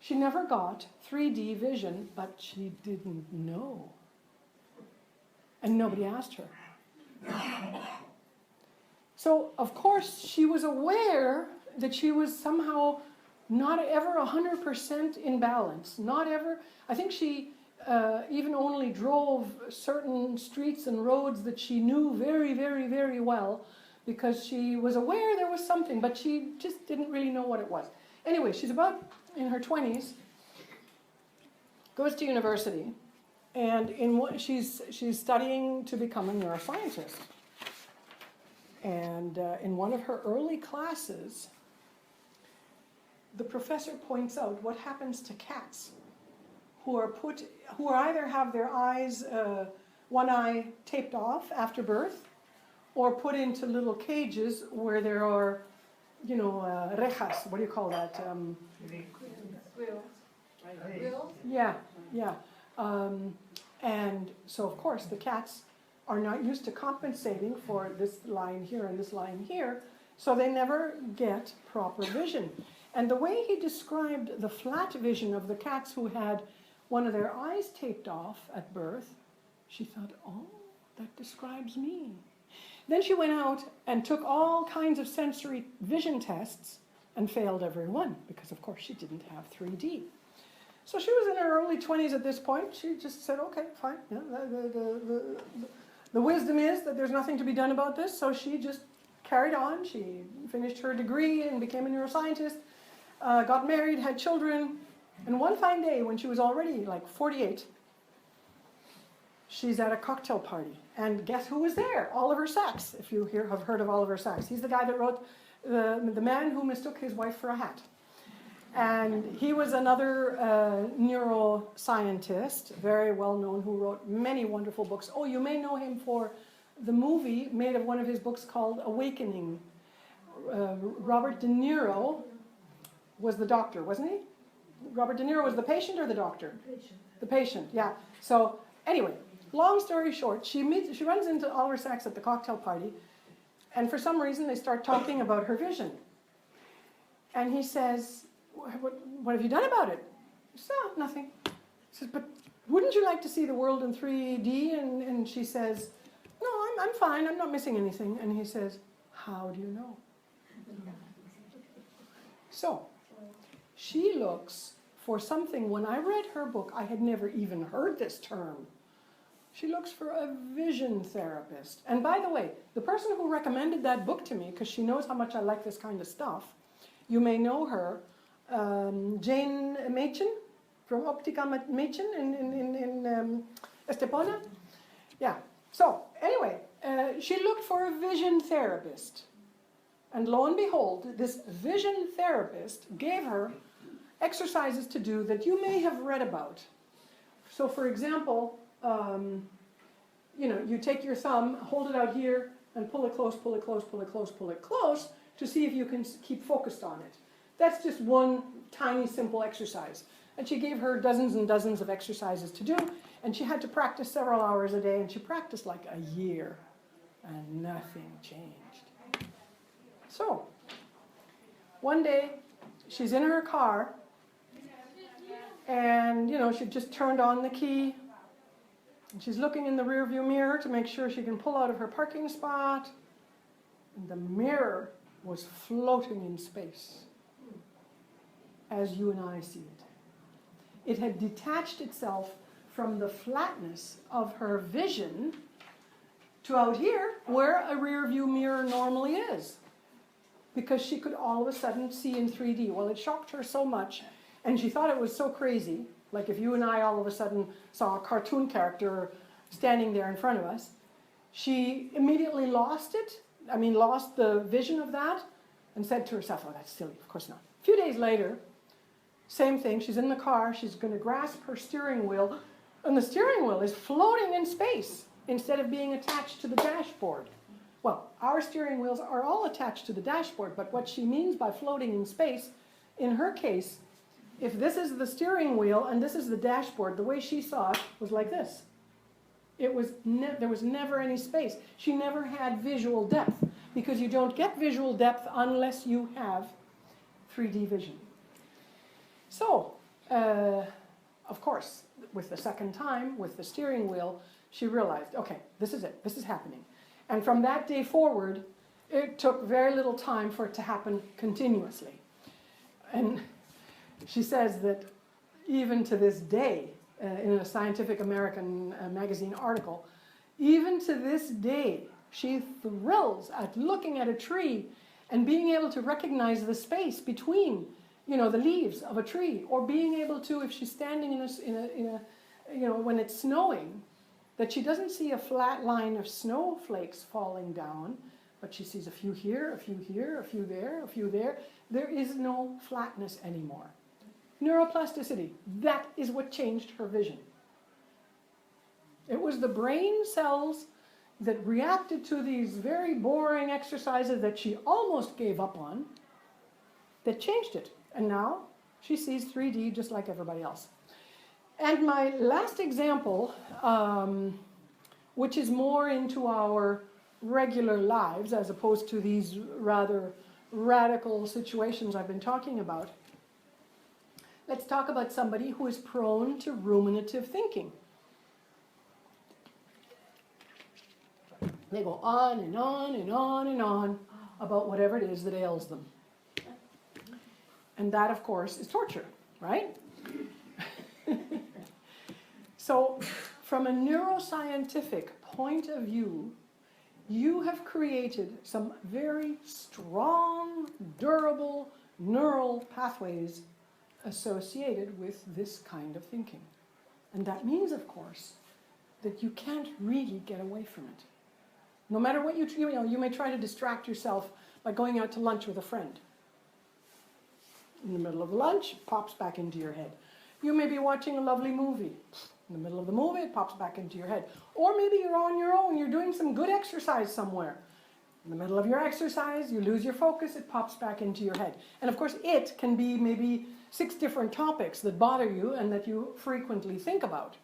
She never got 3D vision, but she didn't know. And nobody asked her. So, of course, she was aware that she was somehow not ever 100% in balance. Not ever. I think she even only drove certain streets and roads that she knew very, very, very well because she was aware there was something, but she just didn't really know what it was. Anyway, she's about in her 20s, goes to university, and she's studying to become a neuroscientist. And in one of her early classes, the professor points out what happens to cats who either have their eyes, one eye taped off after birth, or put into little cages where there are, rejas. What do you call that? Wheels. Yeah. And so, of course, the cats are not used to compensating for this line here and this line here, so they never get proper vision. And the way he described the flat vision of the cats who had one of their eyes taped off at birth, she thought, oh, that describes me. Then she went out and took all kinds of sensory vision tests and failed every one because, of course, she didn't have 3D. So she was in her early 20s at this point. She just said, okay, fine. Yeah, the wisdom is that there's nothing to be done about this, so she just carried on. She finished her degree and became a neuroscientist, got married, had children, and one fine day when she was already like 48, she's at a cocktail party. And guess who was there? Oliver Sacks, if you have heard of Oliver Sacks. He's the guy that wrote The Man Who Mistook His Wife for a Hat. And he was another neuroscientist, very well known, who wrote many wonderful books. Oh, you may know him for the movie made of one of his books called Awakening. Robert De Niro was the doctor, wasn't he? Robert De Niro was the patient or the doctor? The patient. The patient, yeah. So anyway, long story short, she runs into Oliver Sacks at the cocktail party, and for some reason they start talking about her vision. And he says, what have you done about it? She says, oh, nothing. He says, but wouldn't you like to see the world in 3D? And she says, no, I'm fine. I'm not missing anything. And he says, how do you know? So she looks for something. When I read her book, I had never even heard this term. She looks for a vision therapist. And by the way, the person who recommended that book to me, because she knows how much I like this kind of stuff, you may know her, Jane Machen from Optica Machen in Estepona. Yeah. So anyway, she looked for a vision therapist. And lo and behold, this vision therapist gave her exercises to do that you may have read about. So for example, you take your thumb, hold it out here, and pull it close, pull it close, pull it close, pull it close, to see if you can keep focused on it. That's just one tiny, simple exercise. And she gave her dozens and dozens of exercises to do, and she had to practice several hours a day, and she practiced like a year, and nothing changed. So, one day, she's in her car, and, she just turned on the key, and she's looking in the rearview mirror to make sure she can pull out of her parking spot, and the mirror was floating in space, as you and I see it. It had detached itself from the flatness of her vision to out here, where a rear view mirror normally is, because she could all of a sudden see in 3D. Well, it shocked her so much, and she thought it was so crazy, like if you and I all of a sudden saw a cartoon character standing there in front of us, she immediately lost the vision of that, and said to herself, oh, that's silly, of course not. A few days later, same thing, she's in the car, she's going to grasp her steering wheel, and the steering wheel is floating in space instead of being attached to the dashboard. Well, our steering wheels are all attached to the dashboard, but what she means by floating in space, in her case, if this is the steering wheel and this is the dashboard, the way she saw it was like this. There was never any space. She never had visual depth, because you don't get visual depth unless you have 3D vision. So of course, with the second time, with the steering wheel, she realized, okay, this is it, this is happening. And from that day forward, it took very little time for it to happen continuously. And she says that even to this day, in a Scientific American magazine article, even to this day, she thrills at looking at a tree and being able to recognize the space between, you know, the leaves of a tree, or being able to, if she's standing in a you know, when it's snowing, that she doesn't see a flat line of snowflakes falling down, but she sees a few here, a few here, a few there, a few there. There is no flatness anymore. Neuroplasticity, that is what changed her vision. It was the brain cells that reacted to these very boring exercises that she almost gave up on that changed it. And now she sees 3D just like everybody else. And my last example, which is more into our regular lives as opposed to these rather radical situations I've been talking about. Let's talk about somebody who is prone to ruminative thinking. They go on and on and on and on about whatever it is that ails them. And that, of course, is torture, right? So, from a neuroscientific point of view, you have created some very strong, durable neural pathways associated with this kind of thinking. And that means, of course, that you can't really get away from it. No matter what you may try to distract yourself by going out to lunch with a friend. In the middle of lunch, it pops back into your head. You may be watching a lovely movie. In the middle of the movie, it pops back into your head. Or maybe you're on your own, you're doing some good exercise somewhere. In the middle of your exercise, you lose your focus, it pops back into your head. And of course, it can be maybe 6 different topics that bother you and that you frequently think about.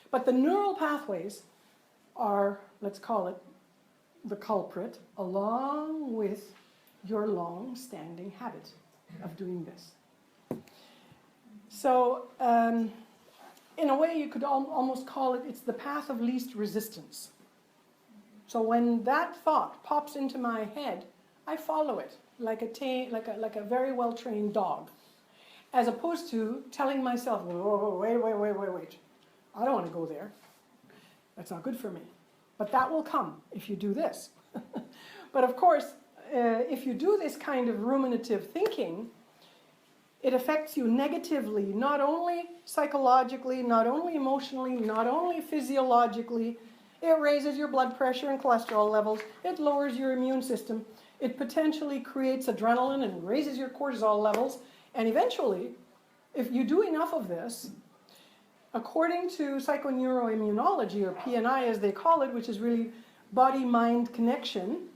But the neural pathways are, let's call it, the culprit, along with your long-standing habit of doing this. So, in a way, you could almost call it, it's the path of least resistance. So when that thought pops into my head, I follow it like a very well-trained dog, as opposed to telling myself, whoa, wait, I don't want to go there. That's not good for me. But that will come if you do this. But of course, if you do this kind of ruminative thinking, it affects you negatively, not only psychologically, not only emotionally, not only physiologically. It raises your blood pressure and cholesterol levels. It lowers your immune system. It potentially creates adrenaline and raises your cortisol levels. And eventually, if you do enough of this, according to psychoneuroimmunology, or PNI as they call it, which is really body-mind connection,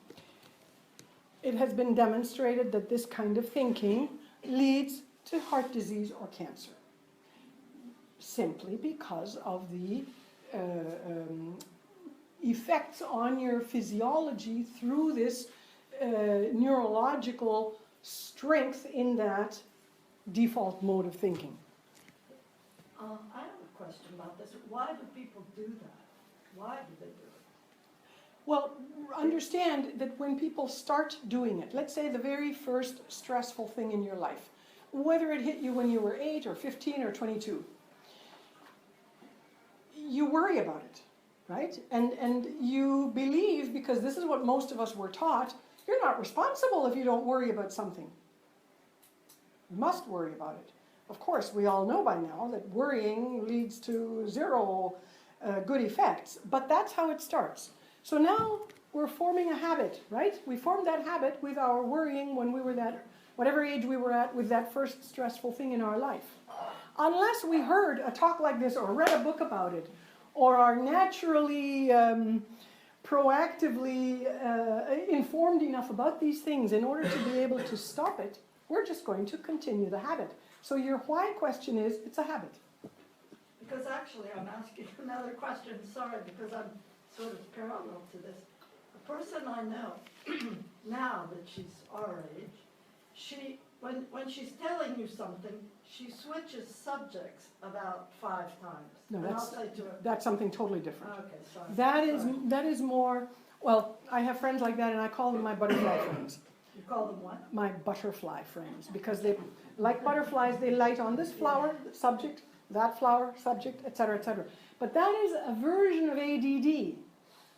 it has been demonstrated that this kind of thinking leads to heart disease or cancer, simply because of the effects on your physiology through this neurological strength in that default mode of thinking. I have a question about this. Why do people do that? Why do they do it? Well, understand that when people start doing it, let's say the very first stressful thing in your life, whether it hit you when you were 8 or 15 or 22, you worry about it, right? And you believe, because this is what most of us were taught, you're not responsible if you don't worry about something. You must worry about it. Of course, we all know by now that worrying leads to 0 good effects, but that's how it starts. So now we're forming a habit, right? We formed that habit with our worrying when we were that, whatever age we were at, with that first stressful thing in our life. Unless we heard a talk like this or read a book about it, or are naturally, proactively informed enough about these things in order to be able to stop it, we're just going to continue the habit. So your why question is, it's a habit. Because actually I'm asking another question, sorry, because I'm sort of parallel to this. A person I know, now that she's our age, she when she's telling you something, she switches subjects about 5 times. No, And I'll that's, say to her, that's something totally different. okay, sorry. That sorry. is more, well, I have friends like that and I call them my butterfly friends. You call them what? My butterfly friends, because they, like butterflies, they light on this flower, subject, that flower, subject, etc., etc. But that is a version of ADD,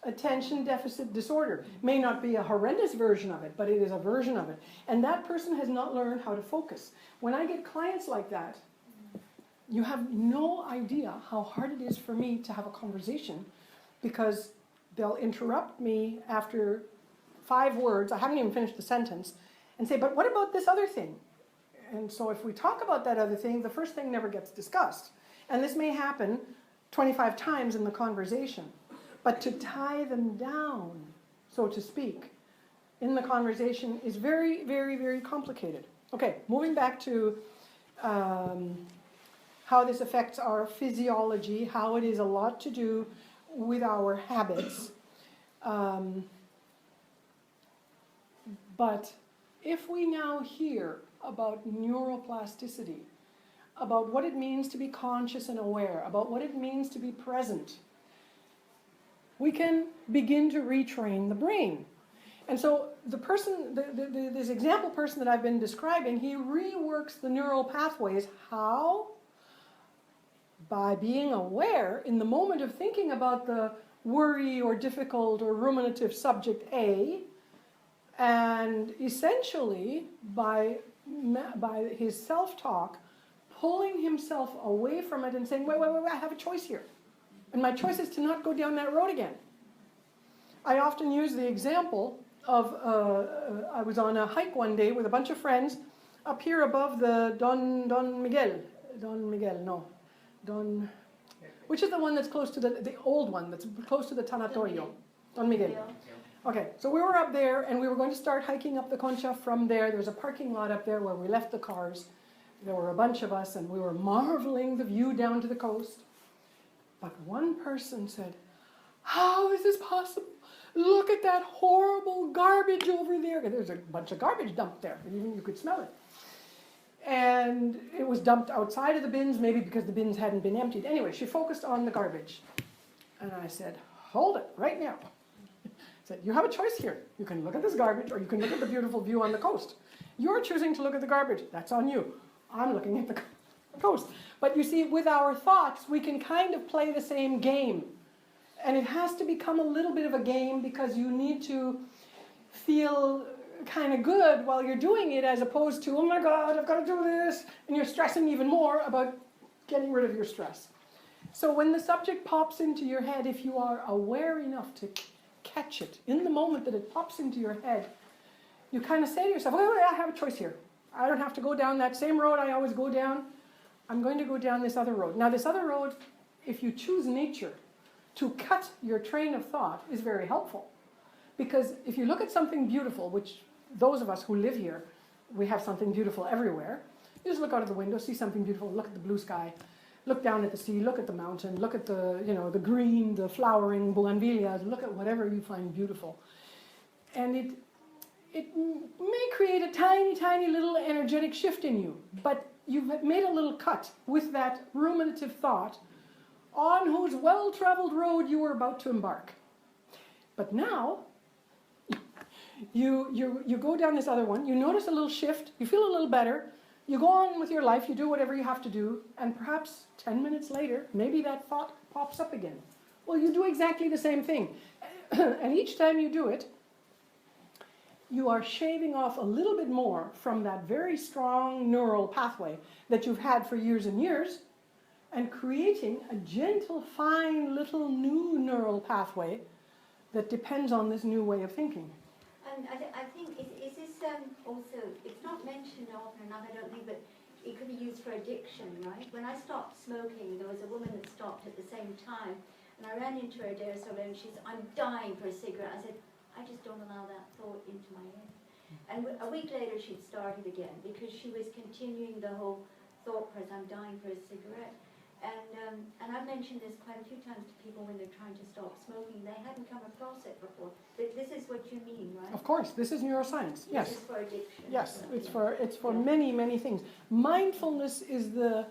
attention deficit disorder. May not be a horrendous version of it, but it is a version of it. And that person has not learned how to focus. When I get clients like that, you have no idea how hard it is for me to have a conversation, because they'll interrupt me after 5 words, I haven't even finished the sentence, and say, but what about this other thing? And so if we talk about that other thing, the first thing never gets discussed. And this may happen 25 times in the conversation. But to tie them down, so to speak, in the conversation is very, very, very complicated. Okay, moving back to how this affects our physiology, how it is a lot to do with our habits. But if we now hear about neuroplasticity, about what it means to be conscious and aware, about what it means to be present, we can begin to retrain the brain. And so the person, this example person that I've been describing, he reworks the neural pathways. How? By being aware in the moment of thinking about the worry or difficult or ruminative subject A, and essentially by his self-talk, pulling himself away from it and saying, wait, I have a choice here. And my choice is to not go down that road again. I often use the example of, I was on a hike one day with a bunch of friends up here above the which is the one that's close to the old one, that's close to the Tanatorio. Don Miguel. Okay, so we were up there and we were going to start hiking up the Concha from there. There's a parking lot up there where we left the cars. There were a bunch of us and we were marveling the view down to the coast. But one person said, how is this possible? Look at that horrible garbage over there. There's a bunch of garbage dumped there. Even you could smell it. And it was dumped outside of the bins, maybe because the bins hadn't been emptied. Anyway, she focused on the garbage. And I said, hold it right now. I said, you have a choice here. You can look at this garbage or you can look at the beautiful view on the coast. You're choosing to look at the garbage. That's on you. I'm looking at the coast. But you see, with our thoughts, we can kind of play the same game. And it has to become a little bit of a game because you need to feel kind of good while you're doing it, as opposed to, oh my God, I've got to do this. And you're stressing even more about getting rid of your stress. So when the subject pops into your head, if you are aware enough to catch it in the moment that it pops into your head, you kind of say to yourself, oh, I have a choice here. I don't have to go down that same road I always go down. I'm going to go down this other road. Now this other road, if you choose nature to cut your train of thought, is very helpful. Because if you look at something beautiful, which those of us who live here, we have something beautiful everywhere. You just look out of the window, see something beautiful, look at the blue sky, look down at the sea, look at the mountain, look at the, the green, the flowering bougainvilleas, look at whatever you find beautiful. And it may create a tiny, tiny little energetic shift in you, but you've made a little cut with that ruminative thought on whose well-traveled road you were about to embark. But now, you go down this other one, you notice a little shift, you feel a little better, you go on with your life, you do whatever you have to do, and perhaps 10 minutes later, maybe that thought pops up again. Well, you do exactly the same thing. And each time you do it, you are shaving off a little bit more from that very strong neural pathway that you've had for years and years, and creating a gentle, fine, little new neural pathway that depends on this new way of thinking. And I think, is this also, it's not mentioned often enough, I don't think, but it could be used for addiction, right? When I stopped smoking, there was a woman that stopped at the same time, and I ran into her a day or so later, and she's, I'm dying for a cigarette. I said, I just don't allow that thought into my head. And a week later, she'd started again, because she was continuing the whole thought process, I'm dying for a cigarette. And I've mentioned this quite a few times to people when they're trying to stop smoking. They hadn't come across it before. This is what you mean, right? Of course, this is neuroscience. Yes. This is for addiction. Yes, so, it's for many, many things. Mindfulness is the